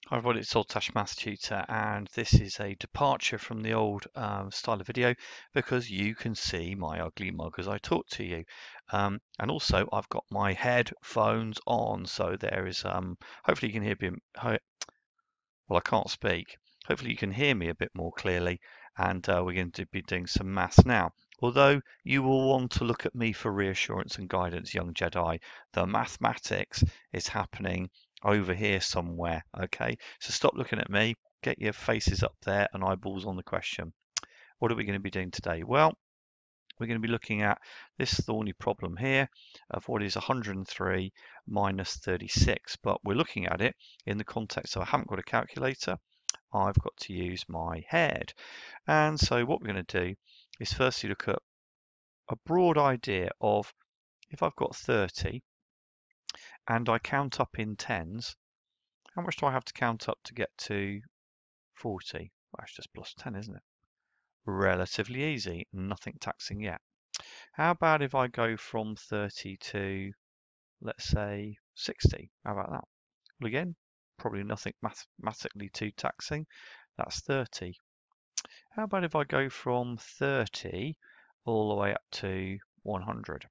Hi everybody, it's Saltash Maths Tutor, and this is a departure from the old style of video because you can see my ugly mug as I talk to you. And also I've got my headphones on, so there is hopefully you can hear me. Well, I can't speak. Hopefully you can hear me a bit more clearly, and we're going to be doing some maths now. Although you will want to look at me for reassurance and guidance, young Jedi, the mathematics is happening over here somewhere, okay? So stop looking at me, get your faces up there and eyeballs on the question. What are we going to be doing today? Well, we're going to be looking at this thorny problem here of what is 103 minus 36, but we're looking at it in the context, so I haven't got a calculator, I've got to use my head. And so what we're going to do is firstly look at a broad idea of if I've got 30 and I count up in tens, how much do I have to count up to get to 40? Well, it's just plus 10, isn't it? Relatively easy, nothing taxing yet. How about if I go from 30 to, let's say, 60? How about that? Well, again, probably nothing mathematically too taxing. That's 30. How about if I go from 30 all the way up to 100?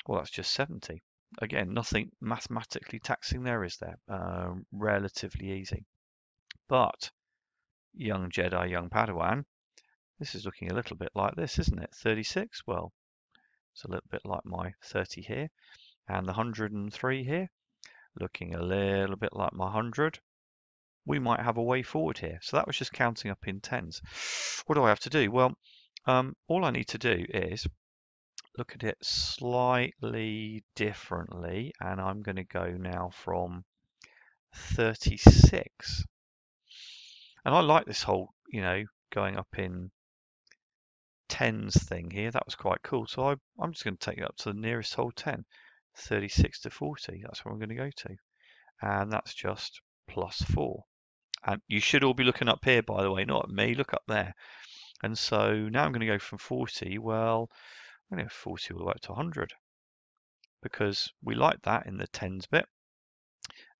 Well, that's just 70. Again, nothing mathematically taxing there, is there? Relatively easy. But, young Jedi, young Padawan, this is looking a little bit like this, isn't it? 36? Well, it's a little bit like my 30 here. And the 103 here, looking a little bit like my 100. We might have a way forward here. So that was just counting up in tens. What do I have to do? Well, all I need to do is look at it slightly differently, and I'm going to go now from 36. And I like this whole, going up in tens thing here. That was quite cool. So I'm just going to take it up to the nearest whole 10. 36 to 40, that's where I'm going to go to. And that's just plus 4. And you should all be looking up here, by the way, not at me. Look up there. And so now I'm going to go from 40. Well, I'm going to go 40 all the way up to 100 because we like that in the tens bit.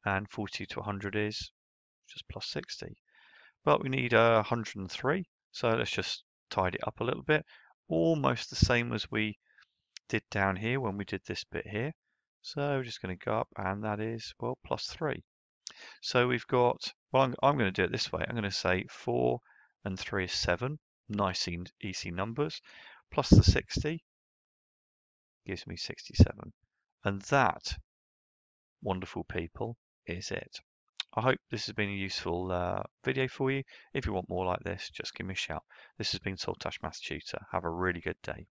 And 40 to 100 is just plus 60. But we need 103. So let's just tidy it up a little bit. Almost the same as we did down here when we did this bit here. So we're just going to go up, and that is, well, plus 3. So we've got, well, I'm going to do it this way. I'm going to say 4 and 3 is 7. Nice easy numbers. Plus the 60 gives me 67. And that, wonderful people, is it. I hope this has been a useful video for you. If you want more like this, just give me a shout. This has been Saltash Maths Tutor. Have a really good day.